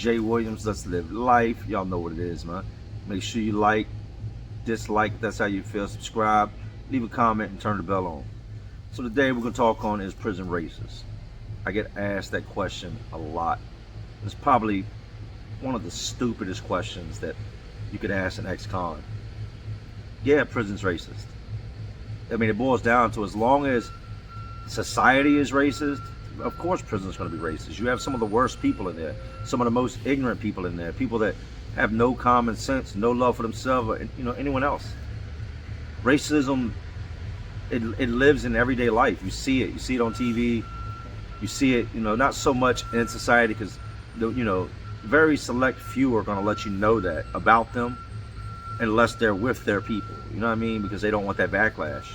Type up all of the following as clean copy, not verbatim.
Jay Williams. Let's live life. Y'all know what it is, man. Make sure you like, dislike, that's how you feel. Subscribe, leave a comment, and turn the bell on. So today we're going to talk on is prison races. I get asked that question a lot. It's probably one of the stupidest questions that you could ask an ex-con. Yeah, prison's racist. I mean, it boils down to, as long as society is racist, of course prison's going to be racist. You have some of the worst people in there, some of the most ignorant people in there, people that have no common sense, no love for themselves or anyone else. Racism, it lives in everyday life. You see it on TV. You see it, not so much in society, because very select few are going to let you know that about them, unless they're with their people. You know what I mean? Because they don't want that backlash.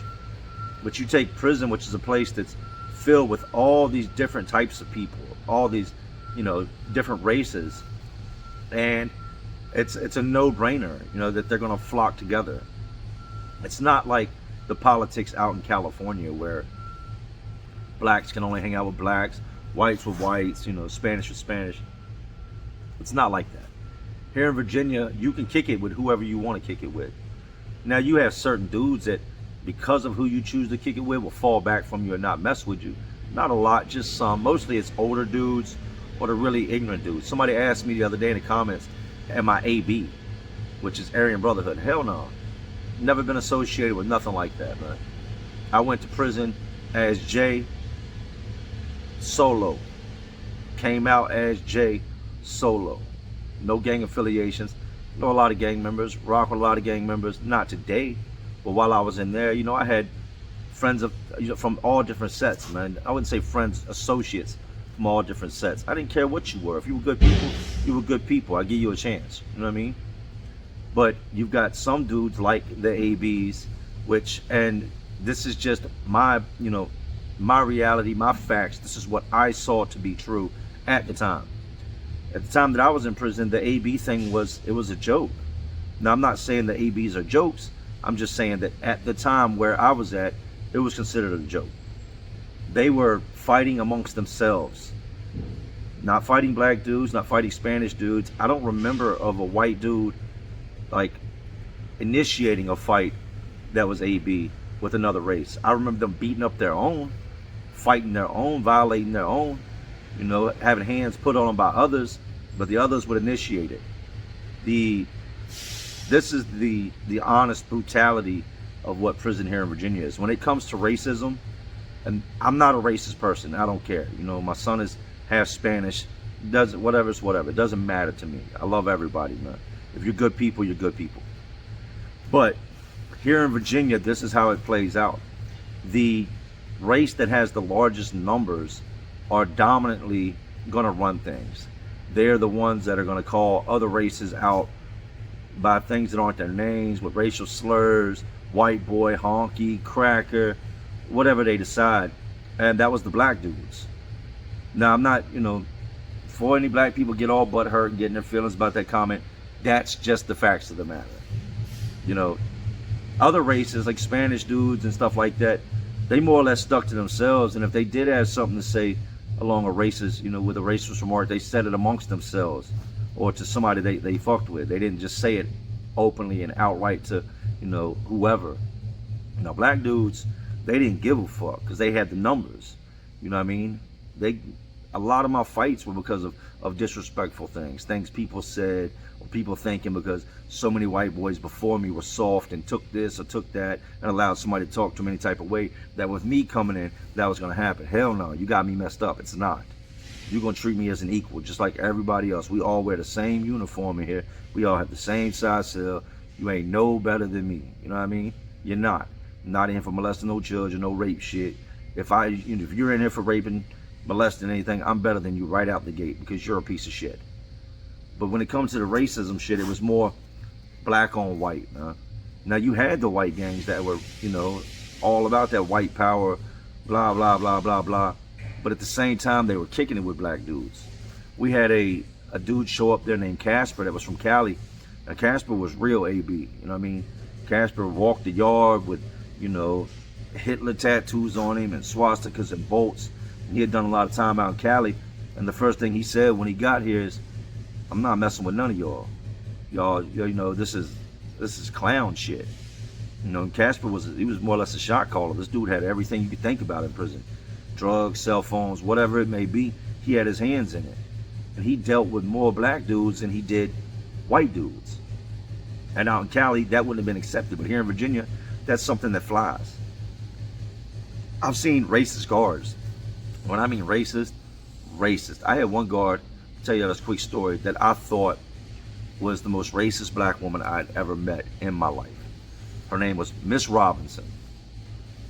But you take prison, which is a place that's filled with all these different types of people, all these different races, and it's a no-brainer that they're going to flock together. It's not like the politics out in California where blacks can only hang out with blacks, whites with whites, Spanish with Spanish. It's not like that. Here in Virginia, you can kick it with whoever you want to kick it with. Now, you have certain dudes that, because of who you choose to kick it with, will fall back from you and not mess with you. Not a lot, just some. Mostly it's older dudes or the really ignorant dudes. Somebody asked me the other day in the comments, am I AB, which is Aryan Brotherhood? Hell no. Never been associated with nothing like that, man. I went to prison as Jay Solo. Came out as Jay Solo. No gang affiliations. Know a lot of gang members. Rock with a lot of gang members. Not today, but while I was in there, I had friends from all different sets, man. I wouldn't say friends, associates from all different sets. I didn't care what you were. If you were good people, you were good people. I give you a chance. You know what I mean? But you've got some dudes like the ABs, and this is just my, my reality, my facts. This is what I saw to be true at the time. At the time that I was in prison, the AB thing was a joke. Now, I'm not saying the ABs are jokes. I'm just saying that at the time where I was at, it was considered a joke. They were fighting amongst themselves. Not fighting black dudes, not fighting Spanish dudes. I don't remember of a white dude like initiating a fight that was AB with another race. I remember them beating up their own, fighting their own, violating their own, having hands put on them by others, but the others would initiate it. This is the honest brutality of what prison here in Virginia is. When it comes to racism, and I'm not a racist person, I don't care. My son is half Spanish, whatever's whatever. It doesn't matter to me. I love everybody, man. If you're good people, you're good people. But here in Virginia, this is how it plays out. The race that has the largest numbers are dominantly going to run things. They're the ones that are going to call other races out by things that aren't their names, with racial slurs, white boy, honky, cracker, whatever they decide. And that was the black dudes. Now, I'm not, for any black people get all butt hurt and getting their feelings about that comment. That's just the facts of the matter. Other races like Spanish dudes and stuff like that, they more or less stuck to themselves. And if they did have something to say along a racist, with a racist remark, they said it amongst themselves or to somebody they fucked with. They didn't just say it openly and outright to, whoever. Black dudes, they didn't give a fuck because they had the numbers. You know what I mean? A lot of my fights were because of disrespectful things people said, or people thinking because so many white boys before me were soft and took this or took that and allowed somebody to talk to them any type of way, that with me coming in, that was going to happen. Hell no, you got me messed up. It's not. You're going to treat me as an equal, just like everybody else. We all wear the same uniform in here. We all have the same size cell. You ain't no better than me. You know what I mean? You're not. I'm not in for molesting no children, no rape shit. If you're in here for raping, molesting anything, I'm better than you right out the gate because you're a piece of shit. But when it comes to the racism shit, it was more black on white. Now, you had the white gangs that were, all about that white power, blah, blah, blah, blah, blah. But at the same time, they were kicking it with black dudes. We had a dude show up there named Casper that was from Cali. Now, Casper was real AB. You know what I mean? Casper walked the yard with, Hitler tattoos on him and swastikas and bolts. He had done a lot of time out in Cali. And the first thing he said when he got here is, I'm not messing with none of y'all. Y'all, you know, this is clown shit. You know, Casper he was more or less a shot caller. This dude had everything you could think about in prison. Drugs, cell phones, whatever it may be, he had his hands in it. And he dealt with more black dudes than he did white dudes. And out in Cali, that wouldn't have been accepted. But here in Virginia, that's something that flies. I've seen racist guards. When I mean racist, racist. I had one guard, I'll tell you this quick story, that I thought was the most racist black woman I'd ever met in my life. Her name was Miss Robinson.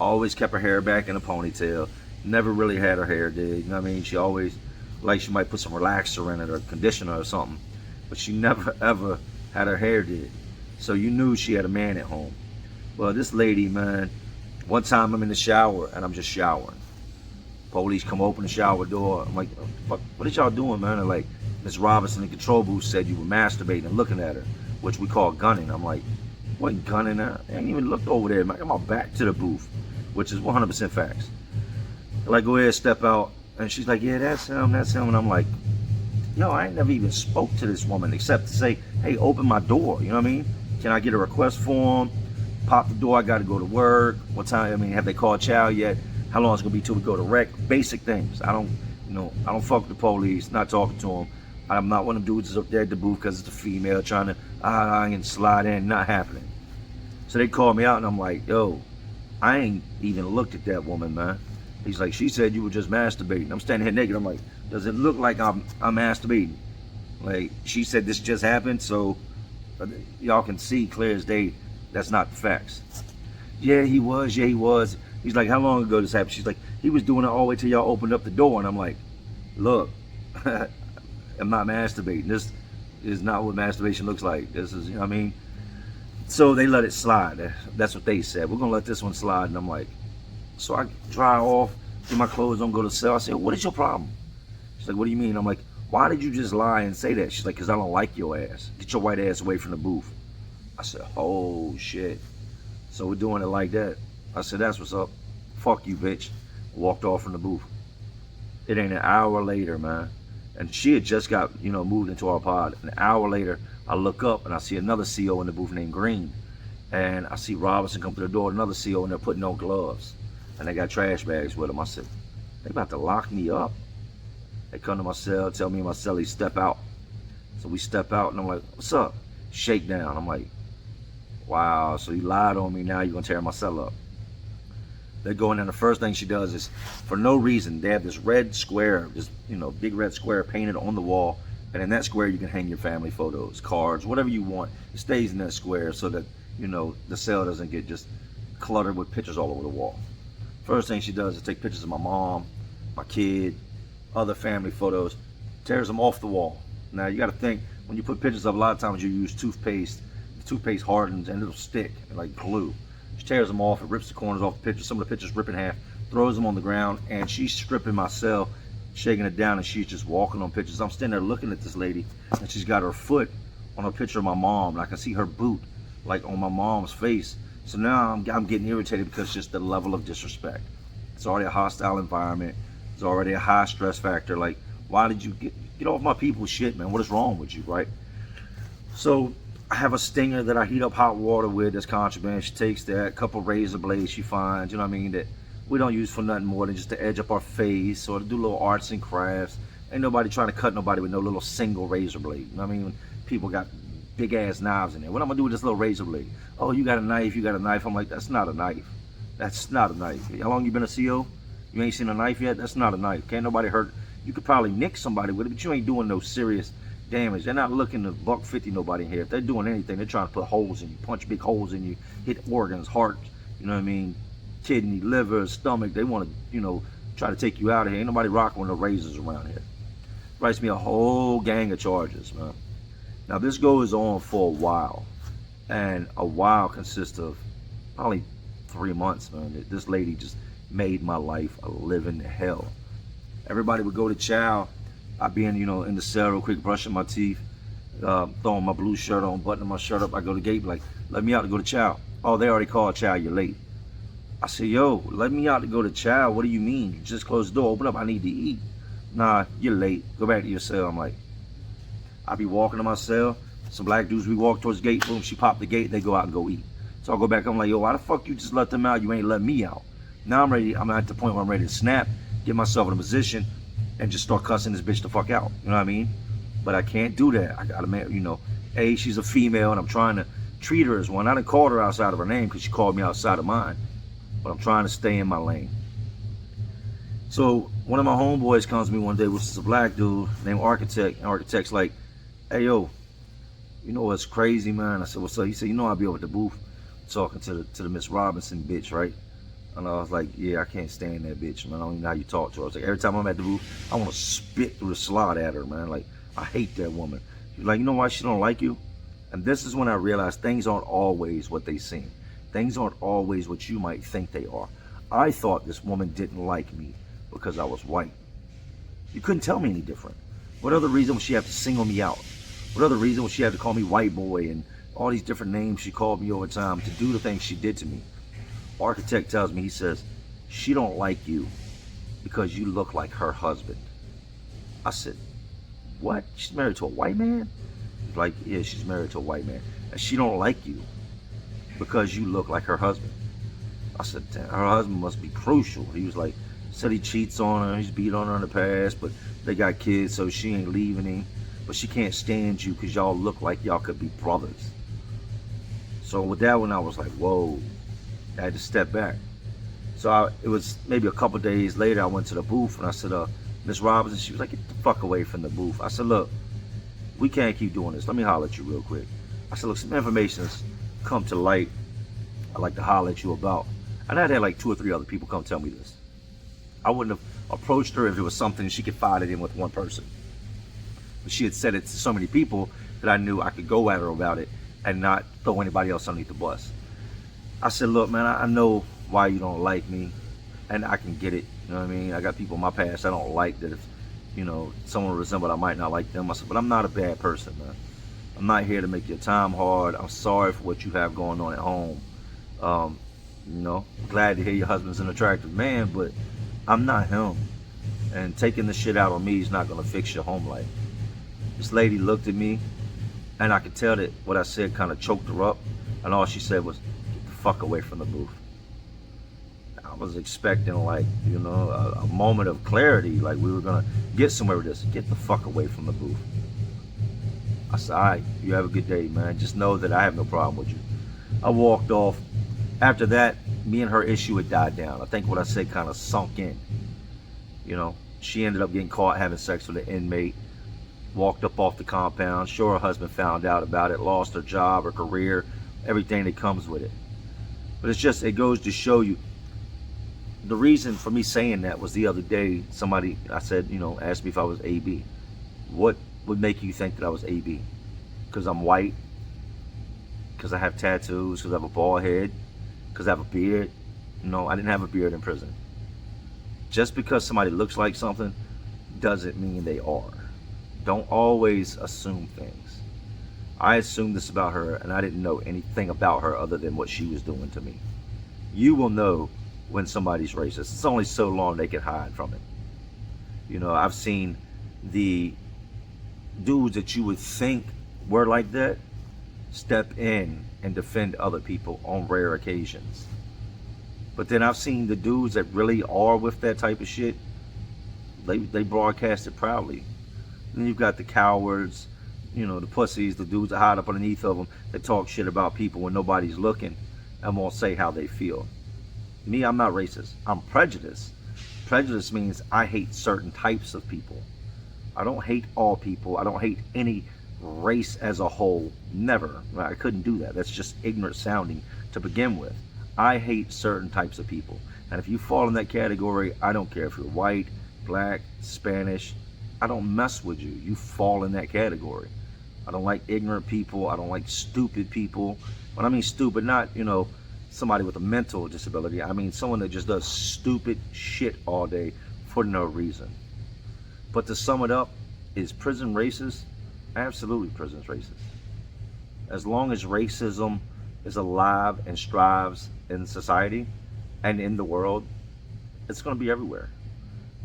Always kept her hair back in a ponytail. Never really had her hair did. You know what I mean? She always, like she might put some relaxer in it or conditioner or something. But she never ever had her hair did. So you knew she had a man at home. Well, this lady, man, one time I'm in the shower and I'm just showering. Police come open the shower door. I'm like, what are y'all doing, man? They're like, Miss Robinson in the control booth said you were masturbating and looking at her, which we call gunning. I'm like, what gunning her? I ain't even looked over there. I got my back to the booth, which is 100% facts. They're like, go ahead, step out. And she's like, yeah, that's him, that's him. And I'm like, yo, I ain't never even spoke to this woman except to say, hey, open my door. You know what I mean? Can I get a request form? Pop the door, I got to go to work. What time, I mean, have they called chow yet? How long is it going to be till we go to rec? Basic things. I don't fuck with the police, not talking to them. I'm not one of them dudes that's up there at the booth because it's a female trying to, I can slide in, not happening. So they called me out and I'm like, yo, I ain't even looked at that woman, man. He's like, she said you were just masturbating. I'm standing here naked. I'm like, does it look like I'm masturbating? Like, she said this just happened, so y'all can see clear as day that's not the facts. Yeah, he was. Yeah, he was. He's like, how long ago this happened? She's like, he was doing it all the way till y'all opened up the door. And I'm like, look, I'm not masturbating. This is not what masturbation looks like. This is, you know what I mean? So they let it slide. That's what they said. We're going to let this one slide. And I'm like, so I dry off, get my clothes on, go to the cell. I said, what is your problem? She's like, what do you mean? I'm like, why did you just lie and say that? She's like, because I don't like your ass. Get your white ass away from the booth. I said, oh, shit. So we're doing it like that. I said, that's what's up. Fuck you, bitch. Walked off from the booth. It ain't an hour later, man. And she had just got, moved into our pod. An hour later, I look up and I see another CO in the booth named Green. And I see Robinson come to the door, another CO, and they're putting on gloves. And they got trash bags with them. I said, they about to lock me up. They come to my cell, tell me and my cellie, step out. So we step out and I'm like, what's up? Shakedown. I'm like, wow, so you lied on me, now you're gonna tear my cell up. They go in and the first thing she does is, for no reason, they have this red square, this big red square painted on the wall, and in that square you can hang your family photos, cards, whatever you want. It stays in that square so that the cell doesn't get just cluttered with pictures all over the wall. First thing she does is take pictures of my mom, my kid, other family photos, tears them off the wall. Now you got to think, when you put pictures up, a lot of times you use toothpaste. The toothpaste hardens and it'll stick like glue. She tears them off, it rips the corners off the pictures. Some of the pictures rip in half, throws them on the ground, and she's stripping my cell, shaking it down, and she's just walking on pictures. I'm standing there looking at this lady, and she's got her foot on a picture of my mom, and I can see her boot like on my mom's face. So now I'm getting irritated because just the level of disrespect. It's already a hostile environment. It's already a high stress factor. Like, why did you get off my people's shit, man? What is wrong with you, right? So I have a stinger that I heat up hot water with. That's contraband. She takes that, a couple razor blades she finds, you know what I mean, that we don't use for nothing more than just to edge up our face or to do little arts and crafts. Ain't nobody trying to cut nobody with no little single razor blade. You know what I mean? When people got big ass knives in there. What I'm gonna do with this little razor blade? Oh, you got a knife, you got a knife. I'm like, that's not a knife. That's not a knife. How long you been a CO? You ain't seen a knife yet? That's not a knife. Can't nobody hurt. You could probably nick somebody with it, but you ain't doing no serious damage. They're not looking to $150 nobody in here. If they're doing anything, they're trying to put holes in you, punch big holes in you, hit organs, heart, you know what I mean, kidney, liver, stomach. They want to, try to take you out of here. Ain't nobody rocking with no razors around here. Writes me a whole gang of charges, man. Now this goes on for a while, and a while consists of probably 3 months, man. This lady just made my life a living hell. Everybody would go to chow. I'd be in the cell real quick, brushing my teeth, throwing my blue shirt on, buttoning my shirt up. I go to the gate, like, let me out to go to chow. Oh, they already called chow, you're late. I say, yo, let me out to go to chow. What do you mean? You just closed the door, open up, I need to eat. Nah, you're late. Go back to your cell. I'm like, I be walking to my cell. Some black dudes, we walk towards the gate. Boom, she popped the gate. They go out and go eat. So I go back. I'm like, yo, why the fuck you just let them out? You ain't let me out. Now I'm ready. I'm at the point where I'm ready to snap, get myself in a position, and just start cussing this bitch the fuck out. You know what I mean? But I can't do that. I gotta, you know, she's a female, and I'm trying to treat her as one. I done called her outside of her name because she called me outside of mine. But I'm trying to stay in my lane. So one of my homeboys comes to me one day, which is a black dude named Architect. And Architect's like, hey, yo, you know what's crazy, man? I said, what's up? He said, you know I'll be over at the booth talking to the Miss Robinson bitch, right? And I was like, yeah, I can't stand that bitch, man. I don't even know how you talk to her. I was like, every time I'm at the booth, I want to spit through the slot at her, man. Like, I hate that woman. She's like, you know why she don't like you? And this is when I realized things aren't always what they seem. Things aren't always what you might think they are. I thought this woman didn't like me because I was white. You couldn't tell me any different. What other reason would she have to single me out? What other reason would she have to call me white boy and all these different names she called me over time to do the things she did to me? Architect tells me, he says, she don't like you because you look like her husband. I said, what? She's married to a white man? He's like, yeah, she's married to a white man. And she don't like you because you look like her husband. I said, damn, her husband must be crucial. He was like, said he cheats on her, he's beat on her in the past, but they got kids, so she ain't leaving him. But she can't stand you because y'all look like y'all could be brothers. So with that one, I was like, whoa. I had to step back. So it was maybe a couple days later, I went to the booth and I said, Miss Robinson, she was like, get the fuck away from the booth. I said, look, we can't keep doing this. Let me holler at you real quick. I said, look, some information has come to light I'd like to holler at you about. And I'd had like 2 or 3 other people come tell me this. I wouldn't have approached her if it was something she could file it in with one person. But she had said it to so many people that I knew I could go at her about it and not throw anybody else underneath the bus. I said, look, man, I know why you don't like me, and I can get it. You know what I mean? I got people in my past I don't like that if, you know, someone resembled, I might not like them. I said, but I'm not a bad person, man. I'm not here to make your time hard. I'm sorry for what you have going on at home. You know, glad to hear your husband's an attractive man, but I'm not him. And taking the shit out on me is not going to fix your home life. This lady looked at me, and I could tell that what I said kind of choked her up, and all she said was, get the fuck away from the booth. I was expecting, like, you know, a moment of clarity, like we were going to get somewhere with this. Get the fuck away from the booth. I said, all right, you have a good day, man. Just know that I have no problem with you. I walked off. After that, me and her issue had died down. I think what I said kind of sunk in. You know, she ended up getting caught having sex with an inmate, walked up off the compound. Sure, her husband found out about it, lost her job, her career, everything that comes with it. But it's just, it goes to show you, the reason for me saying that was the other day, somebody, I said, you know, asked me if I was AB. What would make you think that I was AB? Because I'm white? Because I have tattoos? Because I have a bald head? Because I have a beard? No, I didn't have a beard in prison. Just because somebody looks like something doesn't mean they are. Don't always assume things. I assumed this about her, and I didn't know anything about her other than what she was doing to me. You will know when somebody's racist. It's only so long they can hide from it. You know, I've seen the dudes that you would think were like that step in and defend other people on rare occasions. But then I've seen the dudes that really are with that type of shit, they broadcast it proudly. And then you've got the cowards, you know, the pussies, the dudes that hide up underneath of them that talk shit about people when nobody's looking and won't say how they feel. Me, I'm not racist. I'm prejudiced. Prejudice means I hate certain types of people. I don't hate all people. I don't hate any race as a whole. Never. I couldn't do that. That's just ignorant sounding to begin with. I hate certain types of people. And if you fall in that category, I don't care if you're white, black, Spanish. I don't mess with you. You fall in that category. I don't like ignorant people. I don't like stupid people. When I mean stupid, not, you know, somebody with a mental disability. I mean someone that just does stupid shit all day for no reason. But to sum it up, is prison racist? Absolutely, prison's racist. As long as racism is alive and strives in society and in the world, it's going to be everywhere.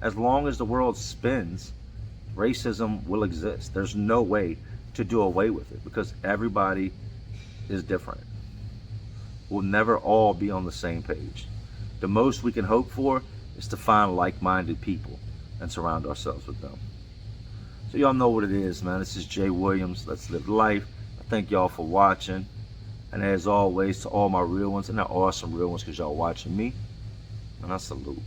As long as the world spins, racism will exist. There's no way to do away with it, because everybody is different. We'll never all be on the same page. The most we can hope for is to find like-minded people and surround ourselves with them. So y'all know what it is, man. This is Jay Williams. Let's live life. I thank y'all for watching. And as always, to all my real ones, and there are some real ones because y'all watching me, and I salute.